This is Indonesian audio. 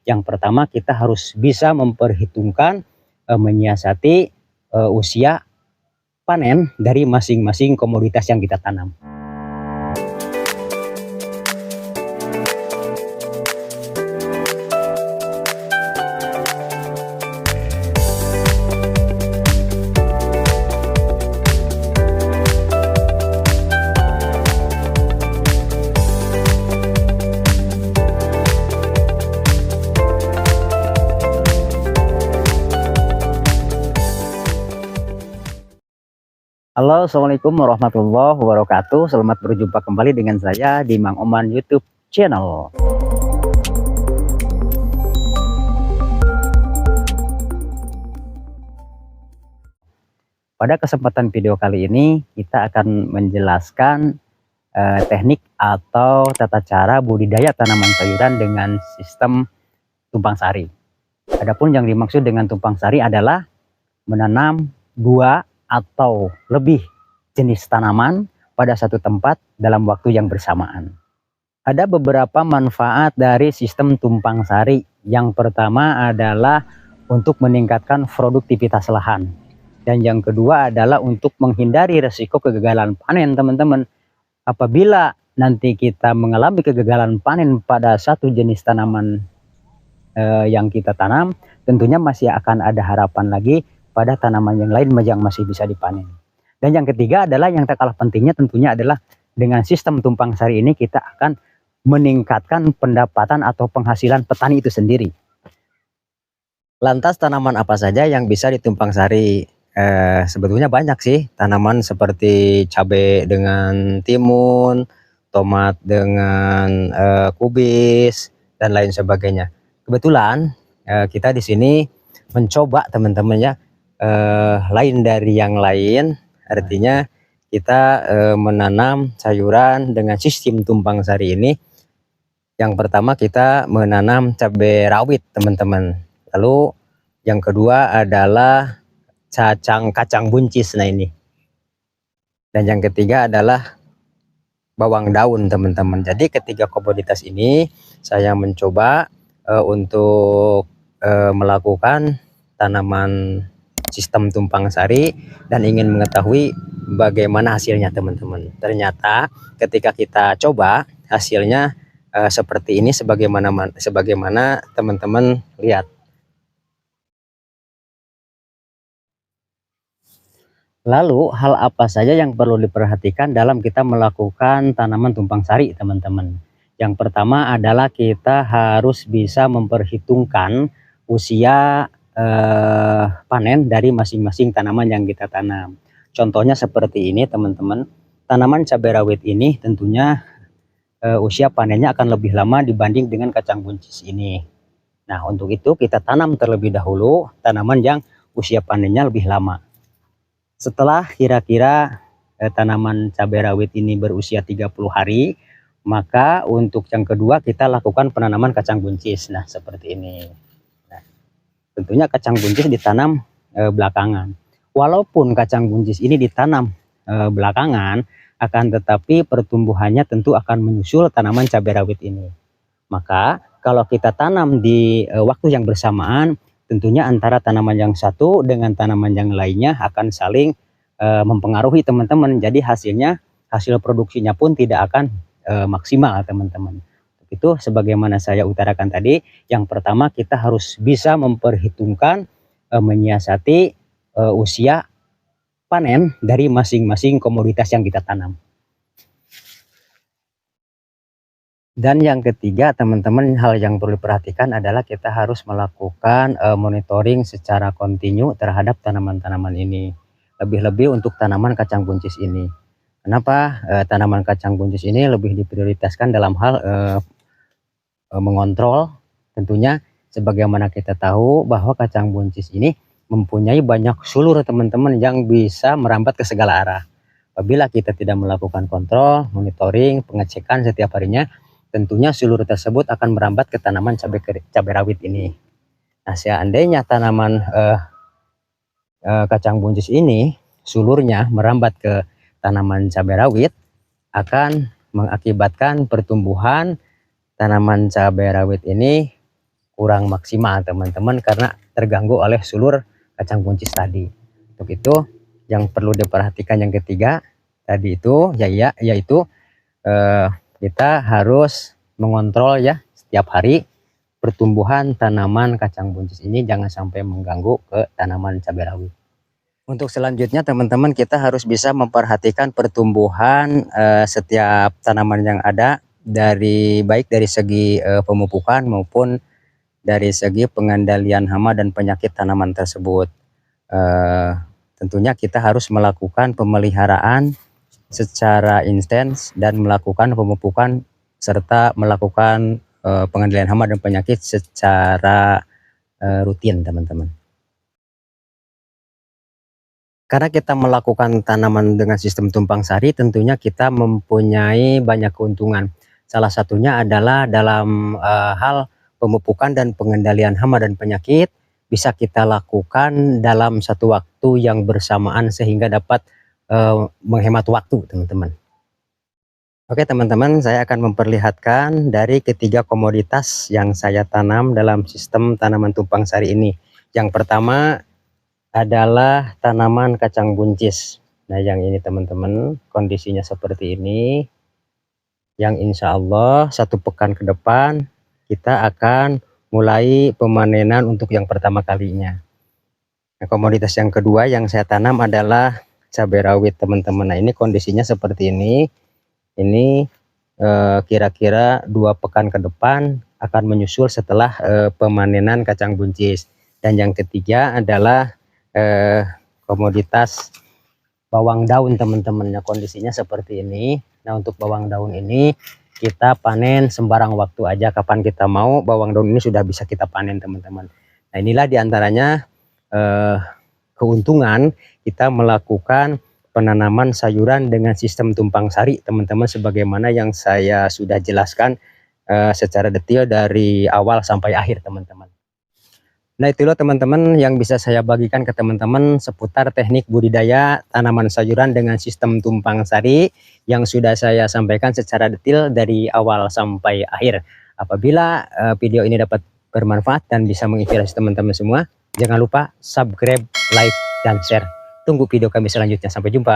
Yang pertama kita harus bisa memperhitungkan menyiasati usia panen dari masing-masing komoditas yang kita tanam. Halo, assalamualaikum warahmatullahi wabarakatuh. Selamat berjumpa kembali dengan saya di Mang Oman YouTube channel. Pada kesempatan video kali ini kita akan menjelaskan teknik atau tata cara budidaya tanaman sayuran dengan sistem tumpang sari. Adapun yang dimaksud dengan tumpang sari adalah menanam dua atau lebih jenis tanaman pada satu tempat dalam waktu yang bersamaan. Ada beberapa manfaat dari sistem tumpang sari. Yang pertama adalah untuk meningkatkan produktivitas lahan. Dan yang kedua adalah untuk menghindari resiko kegagalan panen, teman-teman. Apabila nanti kita mengalami kegagalan panen pada satu jenis tanaman yang kita tanam, tentunya masih akan ada harapan lagi pada tanaman yang lain yang masih bisa dipanen. Dan yang ketiga adalah yang tak kalah pentingnya tentunya adalah dengan sistem tumpang sari ini kita akan meningkatkan pendapatan atau penghasilan petani itu sendiri. Lantas tanaman apa saja yang bisa ditumpang sari? Sebetulnya banyak sih, tanaman seperti cabai dengan timun, tomat dengan kubis dan lain sebagainya. Kebetulan kita di sini mencoba teman-teman ya, lain dari yang lain, artinya kita menanam sayuran dengan sistem tumpang sari ini. Yang pertama kita menanam cabai rawit teman-teman, lalu yang kedua adalah kacang buncis, nah ini, dan yang ketiga adalah bawang daun teman-teman. Jadi ketiga komoditas ini saya mencoba untuk melakukan tanaman sistem tumpang sari dan ingin mengetahui bagaimana hasilnya teman-teman. Ternyata ketika kita coba hasilnya seperti ini, sebagaimana teman-teman lihat. Lalu hal apa saja yang perlu diperhatikan dalam kita melakukan tanaman tumpang sari teman-teman? Yang pertama adalah kita harus bisa memperhitungkan usia panen dari masing-masing tanaman yang kita tanam. Contohnya seperti ini teman-teman, tanaman cabai rawit ini tentunya usia panennya akan lebih lama dibanding dengan kacang buncis ini. Nah, untuk itu kita tanam terlebih dahulu tanaman yang usia panennya lebih lama. Setelah kira-kira tanaman cabai rawit ini berusia 30 hari, maka untuk yang kedua kita lakukan penanaman kacang buncis. Nah, seperti ini. Tentunya kacang buncis ditanam belakangan. Walaupun kacang buncis ini ditanam belakangan, akan tetapi pertumbuhannya tentu akan menyusul tanaman cabai rawit ini. Maka kalau kita tanam di waktu yang bersamaan, tentunya antara tanaman yang satu dengan tanaman yang lainnya akan saling mempengaruhi teman-teman. Jadi hasil produksinya pun tidak akan maksimal teman-teman. Itu sebagaimana saya utarakan tadi, yang pertama kita harus bisa memperhitungkan menyiasati usia panen dari masing-masing komoditas yang kita tanam. Dan yang ketiga teman-teman, hal yang perlu diperhatikan adalah kita harus melakukan monitoring secara kontinu terhadap tanaman-tanaman ini, lebih-lebih untuk tanaman kacang buncis ini. Kenapa tanaman kacang buncis ini lebih diprioritaskan dalam hal mengontrol? Tentunya sebagaimana kita tahu bahwa kacang buncis ini mempunyai banyak sulur teman-teman yang bisa merambat ke segala arah. Apabila kita tidak melakukan kontrol, monitoring, pengecekan setiap harinya, tentunya sulur tersebut akan merambat ke tanaman cabai rawit ini. Nah, seandainya tanaman kacang buncis ini sulurnya merambat ke tanaman cabai rawit, akan mengakibatkan pertumbuhan tanaman cabai rawit ini kurang maksimal teman-teman, karena terganggu oleh sulur kacang buncis tadi. Untuk itu yang perlu diperhatikan yang ketiga tadi itu yaitu kita harus mengontrol ya setiap hari pertumbuhan tanaman kacang buncis ini, jangan sampai mengganggu ke tanaman cabai rawit. Untuk selanjutnya teman-teman, kita harus bisa memperhatikan pertumbuhan setiap tanaman yang ada, baik dari segi pemupukan maupun dari segi pengendalian hama dan penyakit tanaman tersebut. Tentunya kita harus melakukan pemeliharaan secara intens dan melakukan pemupukan serta melakukan pengendalian hama dan penyakit secara rutin teman-teman. Karena kita melakukan tanaman dengan sistem tumpang sari, tentunya kita mempunyai banyak keuntungan. Salah satunya adalah dalam hal pemupukan dan pengendalian hama dan penyakit bisa kita lakukan dalam satu waktu yang bersamaan sehingga dapat menghemat waktu teman-teman. Oke teman-teman, saya akan memperlihatkan dari ketiga komoditas yang saya tanam dalam sistem tanaman tumpang sari ini. Yang pertama adalah tanaman kacang buncis. Nah yang ini teman-teman, kondisinya seperti ini, yang insya Allah 1 pekan ke depan kita akan mulai pemanenan untuk yang pertama kalinya. Nah, komoditas yang kedua yang saya tanam adalah cabai rawit teman-teman. Nah ini kondisinya seperti ini kira-kira 2 pekan ke depan akan menyusul setelah pemanenan kacang buncis. Dan yang ketiga adalah komoditas bawang daun teman-teman. Nah kondisinya seperti ini. Nah untuk bawang daun ini kita panen sembarang waktu aja, kapan kita mau bawang daun ini sudah bisa kita panen teman-teman. Nah inilah diantaranya keuntungan kita melakukan penanaman sayuran dengan sistem tumpang sari teman-teman, sebagaimana yang saya sudah jelaskan secara detail dari awal sampai akhir teman-teman. Nah itulah teman-teman yang bisa saya bagikan ke teman-teman seputar teknik budidaya tanaman sayuran dengan sistem tumpang sari yang sudah saya sampaikan secara detail dari awal sampai akhir. Apabila video ini dapat bermanfaat dan bisa menginspirasi teman-teman semua, jangan lupa subscribe, like, dan share. Tunggu video kami selanjutnya. Sampai jumpa.